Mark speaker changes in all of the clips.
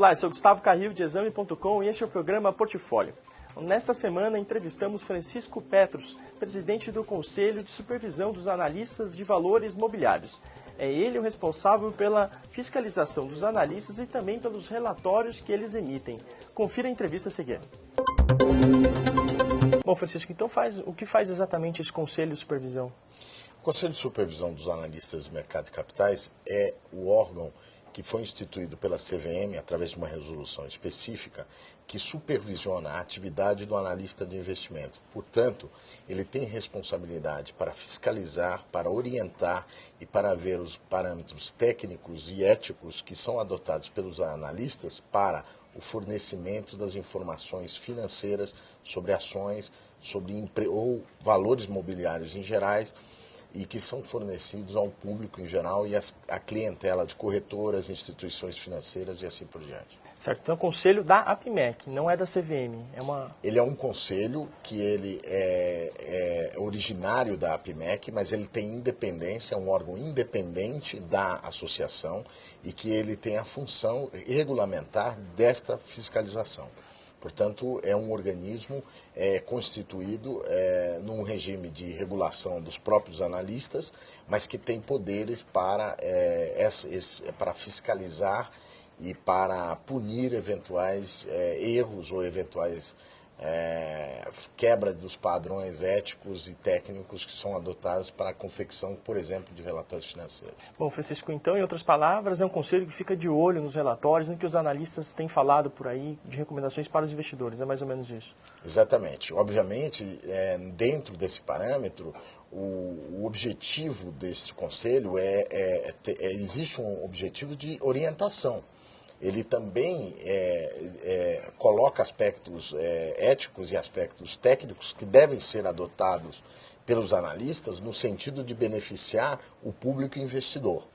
Speaker 1: Olá, eu sou Gustavo Carril de Exame.com e este é o programa Portfólio. Nesta semana entrevistamos Francisco Petros, presidente do Conselho de Supervisão dos Analistas de Valores Mobiliários. É ele o responsável pela fiscalização dos analistas e também pelos relatórios que eles emitem. Confira a entrevista a seguir. Bom, Francisco, então o que faz exatamente esse Conselho de Supervisão?
Speaker 2: O Conselho de Supervisão dos Analistas do Mercado de Capitais é o órgão que foi instituído pela CVM através de uma resolução específica que supervisiona a atividade do analista de investimento. Portanto, ele tem responsabilidade para fiscalizar, para orientar e para ver os parâmetros técnicos e éticos que são adotados pelos analistas para o fornecimento das informações financeiras sobre ações, ou valores mobiliários em gerais, e que são fornecidos ao público em geral e à clientela de corretoras, instituições financeiras e assim por diante.
Speaker 1: Certo, então é o conselho da APIMEC, não é da CVM.
Speaker 2: Ele é um conselho que ele é originário da APIMEC, mas ele tem independência, é um órgão independente da associação e que ele tem a função regulamentar desta fiscalização. Portanto, é um organismo constituído num regime de regulação dos próprios analistas, mas que tem poderes para fiscalizar e para punir eventuais erros ou eventuais quebra dos padrões éticos e técnicos que são adotados para a confecção, por exemplo, de relatórios financeiros.
Speaker 1: Bom, Francisco, então, em outras palavras, é um conselho que fica de olho nos relatórios, no que os analistas têm falado por aí de recomendações para os investidores, é mais ou menos isso?
Speaker 2: Exatamente. Obviamente, dentro desse parâmetro, o objetivo desse conselho existe um objetivo de orientação. Ele também coloca aspectos éticos e aspectos técnicos que devem ser adotados pelos analistas no sentido de beneficiar o público investidor.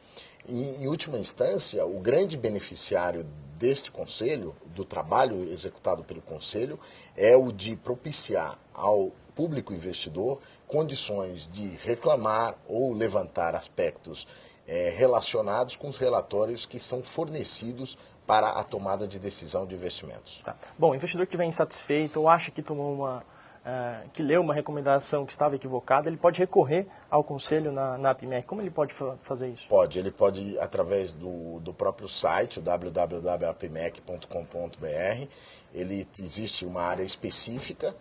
Speaker 2: E, em última instância, o grande beneficiário deste conselho, do trabalho executado pelo conselho, é o de propiciar ao público investidor condições de reclamar ou levantar aspectos relacionados com os relatórios que são fornecidos para a tomada de decisão de investimentos.
Speaker 1: Tá. Bom, o investidor que estiver insatisfeito ou acha que que leu uma recomendação que estava equivocada, ele pode recorrer ao conselho na APIMEC. Como ele pode fazer isso?
Speaker 2: Ele pode através do próprio site, o www.apimec.com.br. Existe uma área específica,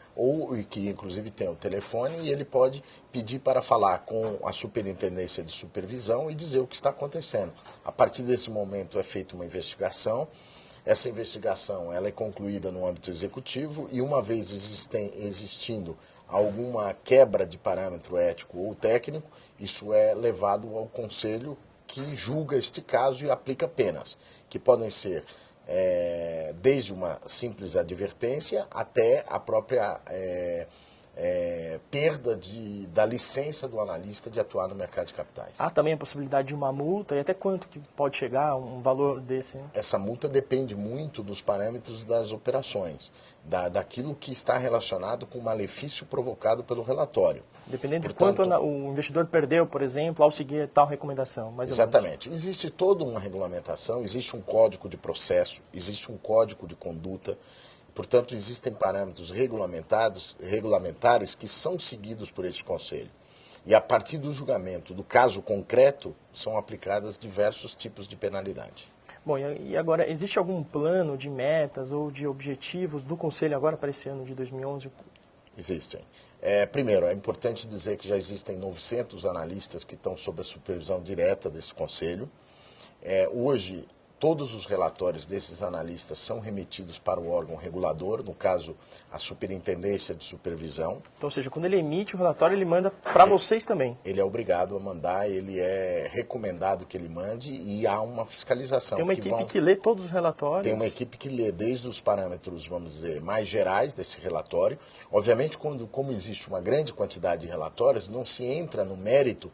Speaker 2: que inclusive tem o telefone, e ele pode pedir para falar com a Superintendência de Supervisão e dizer o que está acontecendo. A partir desse momento é feita uma investigação. Essa investigação ela é concluída no âmbito executivo e, uma vez existindo alguma quebra de parâmetro ético ou técnico, isso é levado ao conselho que julga este caso e aplica penas, que podem ser desde uma simples advertência até a própria perda da licença do analista de atuar no mercado de capitais.
Speaker 1: Há também a possibilidade de uma multa, e até quanto que pode chegar um valor desse? Né?
Speaker 2: Essa multa depende muito dos parâmetros das operações, daquilo que está relacionado com o malefício provocado pelo relatório.
Speaker 1: Dependendo de quanto o investidor perdeu, por exemplo, ao seguir tal recomendação.
Speaker 2: Exatamente. Existe toda uma regulamentação, existe um código de processo, existe um código de conduta. Portanto, existem parâmetros regulamentares que são seguidos por este conselho. E a partir do julgamento do caso concreto, são aplicadas diversos tipos de penalidade.
Speaker 1: Bom, e agora, existe algum plano de metas ou de objetivos do conselho agora para esse ano de 2011?
Speaker 2: Existem. Primeiro, é importante dizer que já existem 900 analistas que estão sob a supervisão direta desse conselho. Hoje, todos os relatórios desses analistas são remetidos para o órgão regulador, no caso, a Superintendência de Supervisão.
Speaker 1: Então, ou seja, quando ele emite o relatório, ele manda para vocês também?
Speaker 2: Ele é obrigado a mandar, ele é recomendado que ele mande e há uma fiscalização.
Speaker 1: Tem uma equipe que lê todos os relatórios?
Speaker 2: Tem uma equipe que lê desde os parâmetros, vamos dizer, mais gerais desse relatório. Obviamente, como existe uma grande quantidade de relatórios, não se entra no mérito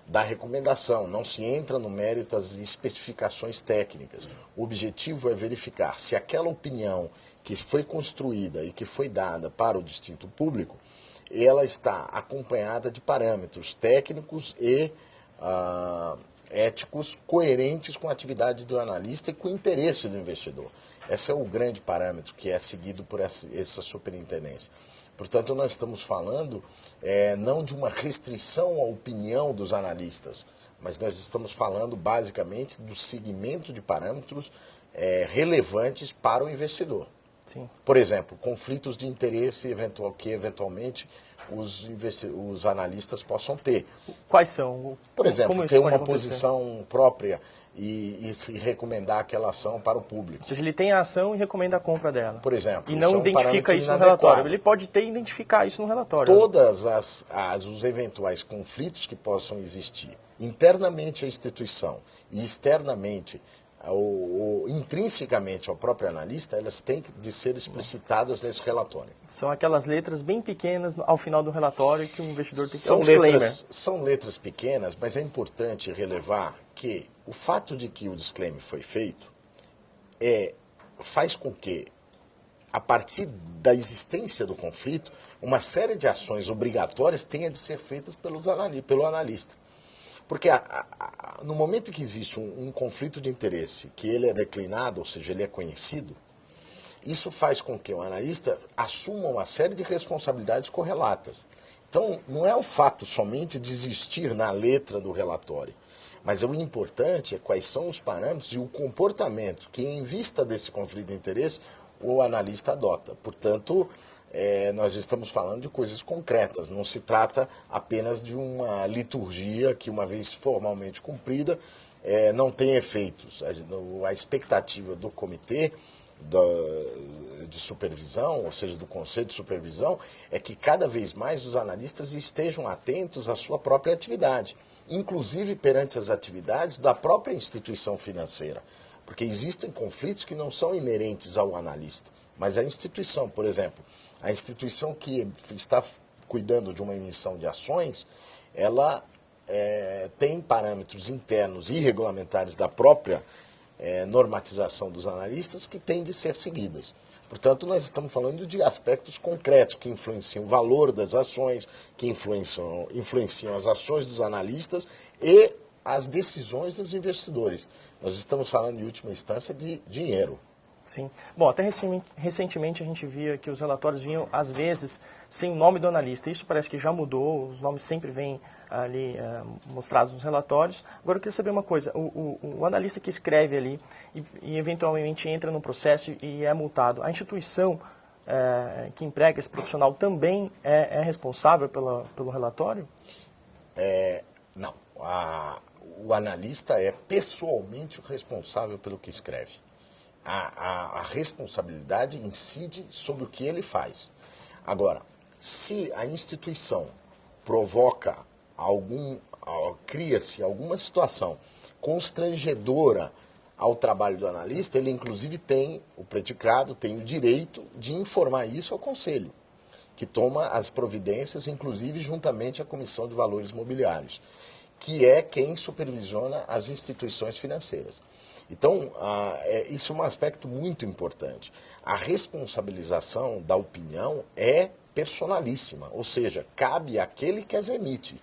Speaker 2: da recomendação, não se entra no mérito das especificações técnicas. O objetivo é verificar se aquela opinião que foi construída e que foi dada para o distinto público, ela está acompanhada de parâmetros técnicos e éticos coerentes com a atividade do analista e com o interesse do investidor. Esse é o grande parâmetro que é seguido por essa superintendência. Portanto, nós estamos falando não de uma restrição à opinião dos analistas, mas nós estamos falando basicamente do seguimento de parâmetros relevantes para o investidor.
Speaker 1: Sim.
Speaker 2: Por exemplo, conflitos de interesse que eventualmente os analistas possam ter.
Speaker 1: Quais são?
Speaker 2: Por exemplo, ter uma posição própria e se recomendar aquela ação para o público.
Speaker 1: Ou seja, ele tem a ação e recomenda a compra dela.
Speaker 2: Por exemplo.
Speaker 1: E não identifica isso no relatório. Ele pode ter e identificar isso no relatório.
Speaker 2: Todos os eventuais conflitos que possam existir internamente à instituição e externamente ou intrinsecamente ao próprio analista, elas têm de ser explicitadas nesse relatório.
Speaker 1: São aquelas letras bem pequenas ao final do relatório que o investidor tem que ter
Speaker 2: um
Speaker 1: disclaimer.
Speaker 2: São letras pequenas, mas é importante relevar que o fato de que o disclaimer foi feito faz com que, a partir da existência do conflito, uma série de ações obrigatórias tenha de ser feitas pelo analista. Porque no momento que existe um conflito de interesse, que ele é declinado, ou seja, ele é conhecido, isso faz com que o analista assuma uma série de responsabilidades correlatas. Então, não é o fato somente de existir na letra do relatório, mas o importante é quais são os parâmetros e o comportamento que, em vista desse conflito de interesse, o analista adota. Portanto, nós estamos falando de coisas concretas, não se trata apenas de uma liturgia que, uma vez formalmente cumprida, não tem efeitos. A expectativa do comitê de supervisão, ou seja, do conselho de supervisão, é que cada vez mais os analistas estejam atentos à sua própria atividade, inclusive perante as atividades da própria instituição financeira, porque existem conflitos que não são inerentes ao analista, mas à instituição. Por exemplo, a instituição que está cuidando de uma emissão de ações, ela tem parâmetros internos e regulamentares da própria normatização dos analistas que têm de ser seguidas. Portanto, nós estamos falando de aspectos concretos que influenciam o valor das ações, que influenciam as ações dos analistas e as decisões dos investidores. Nós estamos falando, em última instância, de dinheiro.
Speaker 1: Sim. Bom, até recentemente a gente via que os relatórios vinham, às vezes, sem o nome do analista. Isso parece que já mudou, os nomes sempre vêm ali mostrados nos relatórios. Agora eu queria saber uma coisa, o analista que escreve ali e eventualmente entra no processo e é multado, a instituição que emprega esse profissional também é responsável pelo relatório?
Speaker 2: Não. O analista é pessoalmente o responsável pelo que escreve. A responsabilidade incide sobre o que ele faz. Agora, se a instituição cria-se alguma situação constrangedora ao trabalho do analista, ele inclusive o predicado tem o direito de informar isso ao conselho, que toma as providências, inclusive juntamente à Comissão de Valores Mobiliários, que é quem supervisiona as instituições financeiras. Então, isso é um aspecto muito importante. A responsabilização da opinião é personalíssima, ou seja, cabe àquele que as emite.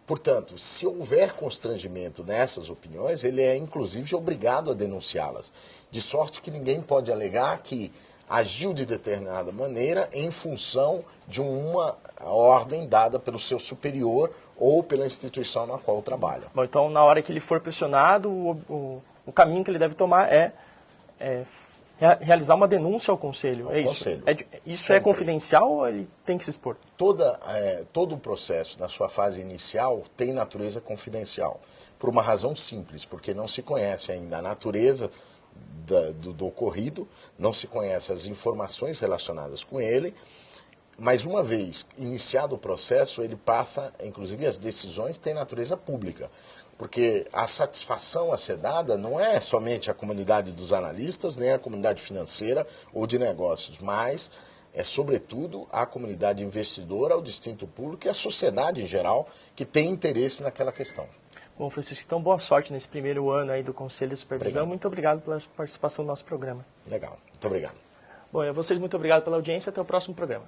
Speaker 2: Portanto, se houver constrangimento nessas opiniões, ele é inclusive obrigado a denunciá-las, de sorte que ninguém pode alegar que agiu de determinada maneira em função de uma ordem dada pelo seu superior ou pela instituição na qual trabalha.
Speaker 1: Bom, então, na hora que ele for pressionado, o caminho que ele deve tomar é realizar uma denúncia ao conselho. É isso?
Speaker 2: Conselho.
Speaker 1: Isso é confidencial ou ele tem que se expor?
Speaker 2: Todo o processo, na sua fase inicial, tem natureza confidencial. Por uma razão simples, porque não se conhece ainda a natureza do ocorrido, não se conhece as informações relacionadas com ele, mas uma vez iniciado o processo, ele passa, inclusive as decisões têm natureza pública. Porque a satisfação a ser dada não é somente a comunidade dos analistas, nem a comunidade financeira ou de negócios, mas é, sobretudo, a comunidade investidora, o distinto público e a sociedade em geral que tem interesse naquela questão.
Speaker 1: Bom, Francisco, então boa sorte nesse primeiro ano aí do Conselho de Supervisão.
Speaker 2: Obrigado.
Speaker 1: Muito obrigado pela participação no nosso programa.
Speaker 2: Legal, muito obrigado.
Speaker 1: Bom, e a vocês muito obrigado pela audiência. Até o próximo programa.